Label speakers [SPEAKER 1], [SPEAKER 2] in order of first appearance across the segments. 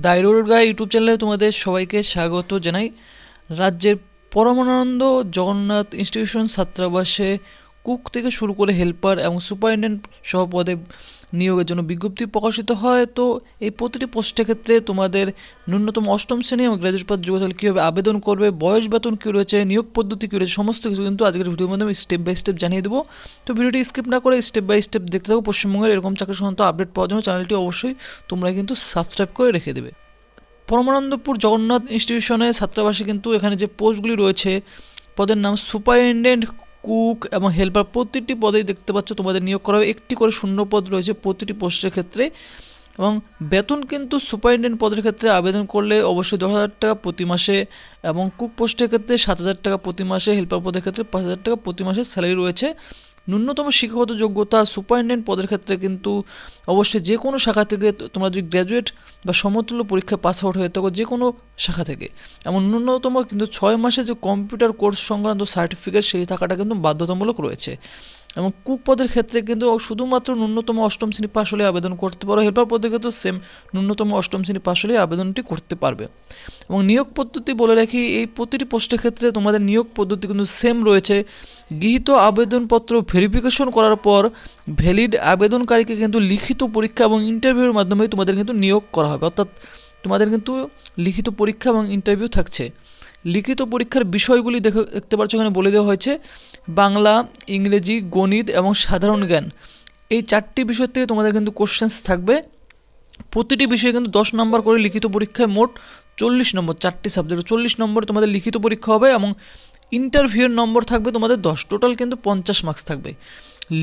[SPEAKER 1] দাইরোডগা YouTube চ্যানেলে তোমাদের সবাইকে স্বাগত জানাই। রাজ্যের পরমানন্দ জগন্নাথ ইনস্টিটিউশন ছাত্রাবাসে কুক থেকে শুরু করে হেল্পার এবং সুপারিনটেন্ডেন্ট সহ পদে নিয়োগের জন্য বিজ্ঞপ্তি প্রকাশিত হয়। তো এই প্রতিটি পোস্টের ক্ষেত্রে তোমাদের ন্যূনতম অষ্টম শ্রেণী এবং গ্র্যাজুয়েট পাস যোগ্যতা হলে কীভাবে আবেদন করবে, বয়স বেতন কী রয়েছে, নিয়োগ পদ্ধতি কী রয়েছে, সমস্ত কিছু কিন্তু আজকের ভিডিওর মাধ্যমে স্টেপ বাই স্টেপ জানিয়ে দেবো। তো ভিডিওটি স্কিপ না করে স্টেপ বাই স্টেপ দেখতে থাকো। পশ্চিমবঙ্গের এরকম চাকরি সংক্রান্ত আপডেট পাওয়ার জন্য চ্যানেলটি অবশ্যই তোমরা কিন্তু সাবস্ক্রাইব করে রেখে দেবে। পরমানন্দপুর জগন্নাথ ইনস্টিটিউশনের ছাত্রাবাসে কিন্তু এখানে যে পোস্টগুলি রয়েছে পদের নাম সুপারিনটেন্ডেন্ট, কুক এবং হেল্পার, প্রতিটি পদেই দেখতে পাচ্ছ তোমাদের নিয়োগ করা হবে। একটি করে শূন্য পদ রয়েছে প্রতিটি পোস্টের ক্ষেত্রে এবং বেতন কিন্তু সুপারিনটেন্ডেন্ট পদের ক্ষেত্রে আবেদন করলে অবশ্যই 10,000 টাকা প্রতি মাসে এবং কুক পোস্টের ক্ষেত্রে 7,000 টাকা প্রতি মাসে, হেল্পার পদের ক্ষেত্রে 5,000 টাকা প্রতি মাসে স্যালারি রয়েছে। ন্যূনতম শিক্ষাগত যোগ্যতা সুপারিনটেন্ডেন্ট পদের ক্ষেত্রে কিন্তু অবশ্যই যে কোনো শাখা থেকে তোমরা যদি গ্র্যাজুয়েট বা সমতুল্য পরীক্ষা পাস আউট হয়ে থাকো যে কোনো শাখা থেকে, এমন ন্যূনতম কিন্তু 6 মাসে যে কম্পিউটার কোর্স সংক্রান্ত সার্টিফিকেট সেই থাকাটা কিন্তু বাধ্যতামূলক রয়েছে। এবং কুক পদের ক্ষেত্রে কিন্তু শুধুমাত্র ন্যূনতম অষ্টম শ্রেণী পাশ হলে আবেদন করতে পারো। হেল্পার পদের ক্ষেত্রে সেম ন্যূনতম অষ্টম শ্রেণী পাশ হলে আবেদনটি করতে পারবে। এবং নিয়োগ পদ্ধতি বলে রাখি, এই প্রতিটি পোস্টের ক্ষেত্রে তোমাদের নিয়োগ পদ্ধতি কিন্তু সেম রয়েছে। গৃহীত আবেদনপত্র ভেরিফিকেশন করার পর ভ্যালিড আবেদনকারীকে কিন্তু লিখিত পরীক্ষা এবং ইন্টারভিউর মাধ্যমে তোমাদের কিন্তু নিয়োগ করা হবে। অর্থাৎ তোমাদের কিন্তু লিখিত পরীক্ষা এবং ইন্টারভিউ থাকছে। লিখিত পরীক্ষার বিষয়গুলি দেখতে পাচ্ছ এখানে বলে দেওয়া হয়েছে। বাংলা, ইংরেজি, গণিত এবং সাধারণ জ্ঞান, এই 4টি বিষয় থেকে তোমাদের কিন্তু কোশ্চেন্স থাকবে। প্রতিটি বিষয়ে কিন্তু 10 নম্বর করে লিখিত পরীক্ষায় মোট 40 নম্বর, 4টি সাবজেক্ট 40 নম্বর তোমাদের লিখিত পরীক্ষা হবে এবং ইন্টারভিউর নম্বর থাকবে তোমাদের 10, টোটাল কিন্তু 50 মার্কস থাকবে।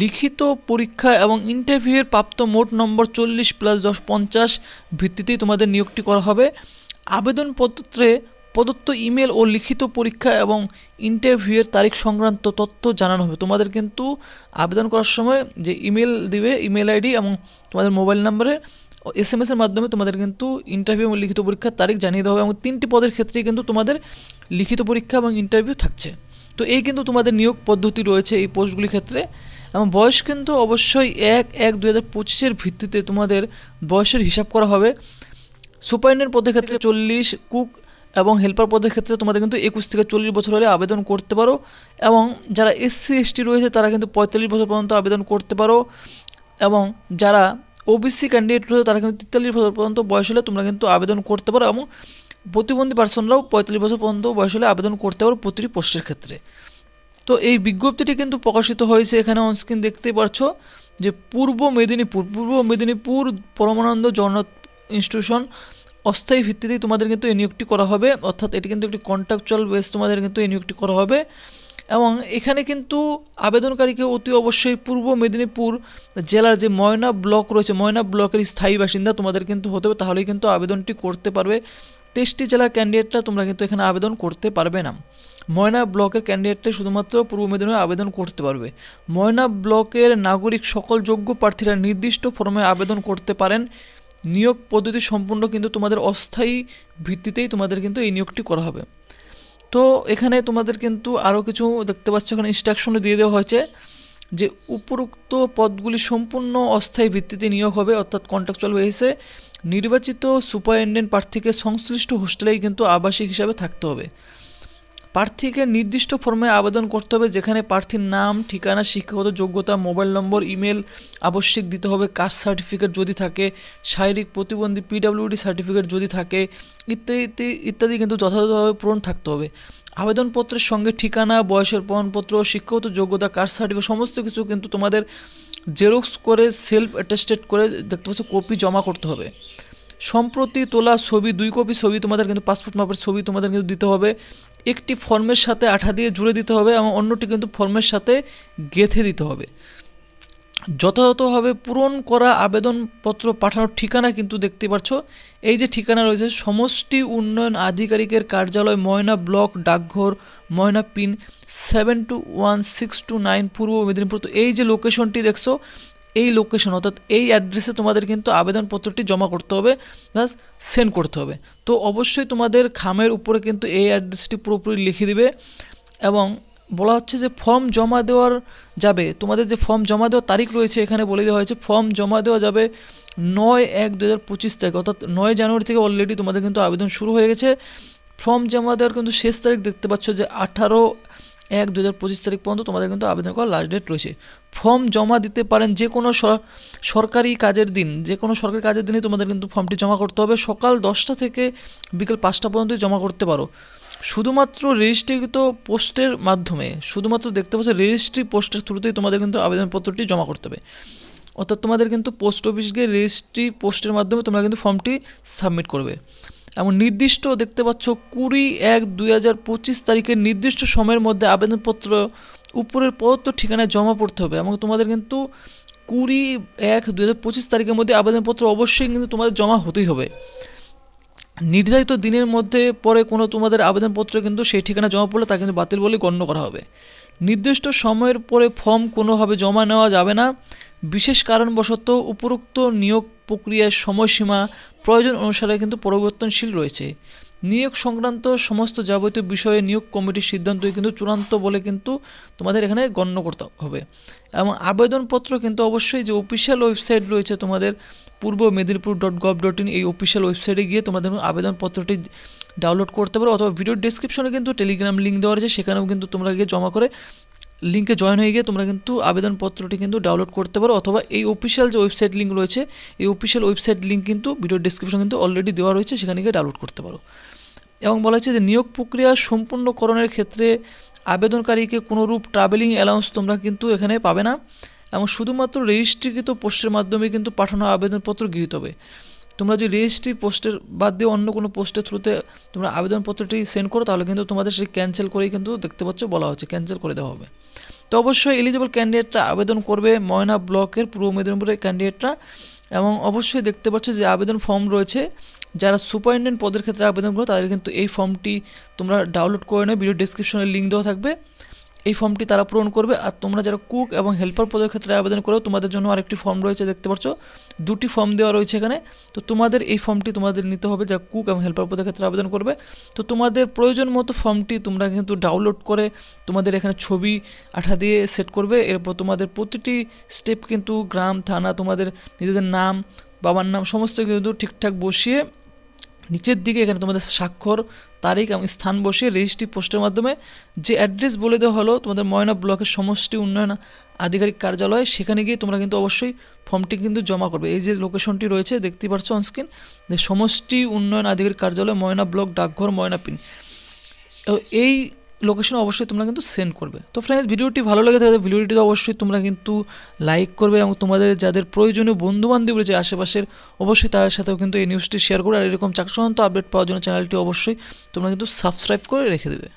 [SPEAKER 1] লিখিত পরীক্ষা এবং ইন্টারভিউয়ের প্রাপ্ত মোট নম্বর 40 + 10 50 ভিত্তিতেই তোমাদের নিয়োগটি করা হবে। আবেদনপত্রে প্রদত্ত ইমেল ও লিখিত পরীক্ষা এবং ইন্টারভিউয়ের তারিখ সংক্রান্ত তথ্য জানানো হবে। তোমাদের কিন্তু আবেদন করার সময় যে ইমেল দিবে, ইমেল আইডি এবং তোমাদের মোবাইল নম্বরে SMS-এর মাধ্যমে তোমাদের কিন্তু ইন্টারভিউ এবং লিখিত পরীক্ষার তারিখ জানিয়ে দেওয়া হবে। এবং 3টি পদের ক্ষেত্রেই কিন্তু তোমাদের লিখিত পরীক্ষা এবং ইন্টারভিউ থাকছে। তো এই কিন্তু তোমাদের নিয়োগ পদ্ধতি রয়েছে এই পোস্টগুলির ক্ষেত্রে। এবং বয়স কিন্তু অবশ্যই 1/1/2025-এর ভিত্তিতে তোমাদের বয়সের হিসাব করা হবে। সুপারিনটেন্ডেন্ট পদের ক্ষেত্রে 40, কুক এবং হেল্পার পদের ক্ষেত্রে তোমাদের কিন্তু 21 থেকে 40 বছর হলে আবেদন করতে পারো। এবং যারা SC/ST রয়েছে তারা কিন্তু 45 বছর পর্যন্ত আবেদন করতে পারো। এবং যারা OBC ক্যান্ডিডেট রয়েছে তারা কিন্তু 43 বছর পর্যন্ত বয়স হলে তোমরা কিন্তু আবেদন করতে পারো। এবং প্রতিবন্ধী পার্সনরাও 45 বছর পর্যন্ত বয়স হলে আবেদন করতে পারো প্রতিটি পোস্টের ক্ষেত্রে। তো এই বিজ্ঞপ্তিটি কিন্তু প্রকাশিত হয়েছে, এখানে অনস্ক্রিন দেখতেই পারছো যে পূর্ব মেদিনীপুর পরমানন্দ জগন্নাথ ইনস্টিটিউশন অস্থায়ী ভিত্তিতেই তোমাদের কিন্তু এই নিয়োগটি করা হবে। অর্থাৎ এটি কিন্তু একটি কন্ট্রাকচুয়াল বেস তোমাদের কিন্তু এই নিয়োগটি করা হবে। এবং এখানে কিন্তু আবেদনকারীকে অতি অবশ্যই পূর্ব মেদিনীপুর জেলার যে ময়না ব্লক রয়েছে, ময়না ব্লকের স্থায়ী বাসিন্দা তোমাদের কিন্তু হতে হবে, তাহলেই কিন্তু আবেদনটি করতে পারবে। 23টি জেলার ক্যান্ডিডেটরা তোমরা কিন্তু এখানে আবেদন করতে পারবে না। ময়না ব্লকের ক্যান্ডিডেটটাই শুধুমাত্র পূর্ব মেদিনীপুরে আবেদন করতে পারবে। ময়না ব্লকের নাগরিক সকল যোগ্য প্রার্থীরা নির্দিষ্ট ফর্মে আবেদন করতে পারেন। নিয়োগ পদ্ধতি সম্পূর্ণ কিন্তু তোমাদের অস্থায়ী ভিত্তিতেই তোমাদের কিন্তু এই নিয়োগটি করা হবে। তো এখানে তোমাদের কিন্তু আরও কিছু দেখতে পাচ্ছ, এখানে ইনস্ট্রাকশনে দিয়ে দেওয়া হয়েছে যে উপরোক্ত পদগুলি সম্পূর্ণ অস্থায়ী ভিত্তিতে নিয়োগ হবে। অর্থাৎ কন্ট্রাকচুয়াল বেসিসে নির্বাচিত সুপারিনটেন্ডেন্ট প্রার্থীকে সংশ্লিষ্ট হোস্টেলেই কিন্তু আবাসিক হিসাবে থাকতে হবে। প্রার্থীকে নির্দিষ্ট ফর্মে আবেদন করতে হবে, যেখানে প্রার্থীর নাম, ঠিকানা, শিক্ষাগত যোগ্যতা, মোবাইল নম্বর, ইমেল আবশ্যিক দিতে হবে, কাস্ট সার্টিফিকেট যদি থাকে, শারীরিক প্রতিবন্ধী PWD সার্টিফিকেট যদি থাকে, ইত্যাদি ইত্যাদি কিন্তু যথাযথভাবে পূরণ থাকতে হবে। আবেদনপত্রের সঙ্গে ঠিকানা, বয়সের প্রমাণপত্র, শিক্ষাগত যোগ্যতা, কাস্ট সার্টিফিকেট সমস্ত কিছু কিন্তু তোমাদের জেরক্স করে সেলফ অ্যাটেস্টেড করে দেখতে পাচ্ছ কপি জমা করতে হবে। সম্প্রতি তোলা ছবি 2 কপি ছবি তোমাদের কিন্তু পাসপোর্ট মাপের ছবি তোমাদের কিন্তু দিতে হবে। একটি ফর্মের সাথে আঠা দিয়ে জুড়ে দিতে হবে এবং অন্যটি কিন্তু ফর্মের সাথে গেঁথে দিতে হবে। যথাযথভাবে পূরণ করা আবেদনপত্র পাঠানোর ঠিকানা কিন্তু দেখতে পাচ্ছ, এই যে ঠিকানা রয়েছে সমষ্টি উন্নয়ন আধিকারিকের কার্যালয়, ময়না ব্লক, ডাকঘর, ময়না পিন 721629 পূর্ব মেদিনীপুর। তো এই যে লোকেশনটি দেখছো, এই লোকেশন অর্থাৎ এই অ্যাড্রেসে তোমাদের কিন্তু আবেদনপত্রটি জমা করতে হবে, প্লাস সেন্ড করতে হবে। তো অবশ্যই তোমাদের খামের উপরে কিন্তু এই অ্যাড্রেসটি পুরোপুরি লিখে দিবে। এবং বলা হচ্ছে যে ফর্ম জমা দেওয়ার যাবে, তোমাদের যে ফর্ম জমা দেওয়ার তারিখ রয়েছে এখানে বলে দেওয়া হয়েছে ফর্ম জমা দেওয়া যাবে 9/1/2025 তারিখ, অর্থাৎ 9 জানুয়ারি থেকে অলরেডি তোমাদের কিন্তু আবেদন শুরু হয়ে গেছে। ফর্ম জমা দেওয়ার কিন্তু শেষ তারিখ দেখতে পাচ্ছ যে 18/1/2025 তারিখ পর্যন্ত তোমাদের কিন্তু আবেদন করার লাস্ট ডেট রয়েছে। ফর্ম জমা দিতে পারেন যে কোনো সরকারি কাজের দিন, যে কোনো সরকারি কাজের দিনই তোমাদের কিন্তু ফর্মটি জমা করতে হবে। সকাল 10টা থেকে বিকেল 5টা পর্যন্ত জমা করতে পারো। শুধুমাত্র রেজিস্ট্রিকৃত পোস্টের মাধ্যমে, শুধুমাত্র দেখতে পাচ্ছ রেজিস্ট্রি পোস্টের থ্রুতেই তোমাদের কিন্তু আবেদনপত্রটি জমা করতে হবে। অর্থাৎ তোমাদের কিন্তু পোস্ট অফিস গিয়ে রেজিস্ট্রি পোস্টের মাধ্যমে তোমরা কিন্তু ফর্মটি সাবমিট করবে। এবং নির্দিষ্ট দেখতে পাচ্ছ 20/1/2025 তারিখের নির্দিষ্ট সময়ের মধ্যে আবেদনপত্র উপরের প্রদত্ত ঠিকানায় জমা পড়তে হবে। এবং তোমাদের কিন্তু 20/1/2025 তারিখের মধ্যে আবেদনপত্র অবশ্যই কিন্তু তোমাদের জমা হতেই হবে। নির্ধারিত দিনের মধ্যে পরে কোনো তোমাদের আবেদনপত্র কিন্তু সেই ঠিকানা জমা পড়লে তা কিন্তু বাতিল বলে গণ্য করা হবে। নির্দিষ্ট সময়ের পরে ফর্ম কোনোভাবে জমা নেওয়া যাবে না। বিশেষ কারণবশত উপরোক্ত নিয়োগ প্রক্রিয়ার সময়সীমা প্রয়োজন অনুসারে কিন্তু পরিবর্তনশীল রয়েছে। নিয়োগ সংক্রান্ত সমস্ত যাবতীয় বিষয়ে নিয়োগ কমিটির সিদ্ধান্তই কিন্তু চূড়ান্ত বলে কিন্তু তোমাদের এখানে গণ্য করতে হবে। এবং আবেদনপত্র কিন্তু অবশ্যই যে অফিসিয়াল ওয়েবসাইট রয়েছে তোমাদের purbo-medinipur.gov.in, এই অফিসিয়াল ওয়েবসাইটে গিয়ে তোমাদের আবেদনপত্রটি ডাউনলোড করতে পারো, অথবা ভিডিওর ডেসক্রিপশনে কিন্তু টেলিগ্রাম লিঙ্ক দেওয়া রয়েছে, সেখানেও কিন্তু তোমরা গিয়ে জমা করে লিঙ্কে জয়েন হয়ে গিয়ে তোমরা কিন্তু আবেদনপত্রটি কিন্তু ডাউনলোড করতে পারো। অথবা এই অফিসিয়াল যে ওয়েবসাইট লিঙ্ক রয়েছে, এই অফিসিয়াল ওয়েবসাইট লিঙ্ক কিন্তু ভিডিওর ডেসক্রিপশনে কিন্তু অলরেডি দেওয়া রয়েছে, সেখানে গিয়ে ডাউনলোড করতে পারো। এবং বলা হচ্ছে যে নিয়োগ প্রক্রিয়া সম্পূর্ণকরণের ক্ষেত্রে আবেদনকারীকে কোনোরূপ ট্রাভেলিং অ্যালাউন্স তোমরা কিন্তু এখানে পাবে না। এবং শুধুমাত্র রেজিস্ট্রিকৃত পোস্টের মাধ্যমে কিন্তু পাঠানো আবেদনপত্র গৃহীত হবে। তোমরা যদি রেজিস্ট্রি পোস্টের বাদ দিয়ে অন্য কোনো পোস্টের থ্রুতে তোমরা আবেদনপত্রটি সেন্ড করো, তাহলে কিন্তু তোমাদের সেই ক্যান্সেল করেই কিন্তু দেখতে পাচ্ছ বলা হচ্ছে ক্যান্সেল করে দেওয়া হবে। তো অবশ্যই এলিজিবল ক্যান্ডিডেটরা আবেদন করবে ময়না ব্লকের পূর্ব মেদিনীপুরের ক্যান্ডিডেটরা। এবং অবশ্যই দেখতে পাচ্ছ যে আবেদন ফর্ম রয়েছে, যারা সুপারিনটেন্ডেন্ট পদের ক্ষেত্রে আবেদন করো তাদের কিন্তু এই ফর্মটি তোমরা ডাউনলোড করে নেবে, ভিডিও ডেসক্রিপশনে লিঙ্ক দেওয়া থাকবে, এই ফর্মটি তারা পূরণ করবে। আর তোমরা যারা কুক এবং হেল্পার পদের ক্ষেত্রে আবেদন করো, তোমাদের জন্য আরেকটি ফর্ম রয়েছে, দেখতে পাচ্ছ 2টি ফর্ম দেওয়া রয়েছে এখানে। তো তোমাদের এই ফর্মটি তোমাদের নিতে হবে যারা কুক এবং হেল্পার পদের ক্ষেত্রে আবেদন করবে। তো তোমাদের প্রয়োজন মতো ফর্মটি তোমরা কিন্তু ডাউনলোড করে তোমাদের এখানে ছবি আঠা দিয়ে সেট করবে। এরপর তোমাদের প্রতিটি স্টেপ কিন্তু গ্রাম, থানা, তোমাদের নিজেদের নাম, বাবার নাম সমস্ত কিন্তু ঠিকঠাক বসিয়ে নিচের দিকে এখানে তোমাদের স্বাক্ষর, তারিখ এবং স্থান বসিয়ে রেজিস্ট্রি পোস্টের মাধ্যমে যে অ্যাড্রেস বলে দেওয়া হলো তোমাদের ময়না ব্লকের সমষ্টি উন্নয়ন আধিকারিক কার্যালয়, সেখানে গিয়ে তোমরা কিন্তু অবশ্যই ফর্মটি কিন্তু জমা করবে। এই যে লোকেশনটি রয়েছে দেখতেই পাচ্ছ অনস্ক্রিন, যে সমষ্টি উন্নয়ন আধিকারিক কার্যালয়, ময়না ব্লক, ডাকঘর, ময়নাপিন, এই লোকেশনে অবশ্যই তোমরা কিন্তু সেন্ড করবে। তো ফ্রেন্ডস, ভিডিওটি ভালো লাগে তাহলে ভিডিওটি অবশ্যই তোমরা কিন্তু লাইক করবে এবং তোমাদের যাদের প্রয়োজনীয় বন্ধুবান্ধব রয়েছে আশেপাশের, অবশ্যই তাদের সাথেও কিন্তু এই নিউজটি শেয়ার করবে। আর এরকম চাকরি সংক্রান্ত আপডেট পাওয়ার জন্য চ্যানেলটি অবশ্যই তোমরা কিন্তু সাবস্ক্রাইব করে রেখে দেবে।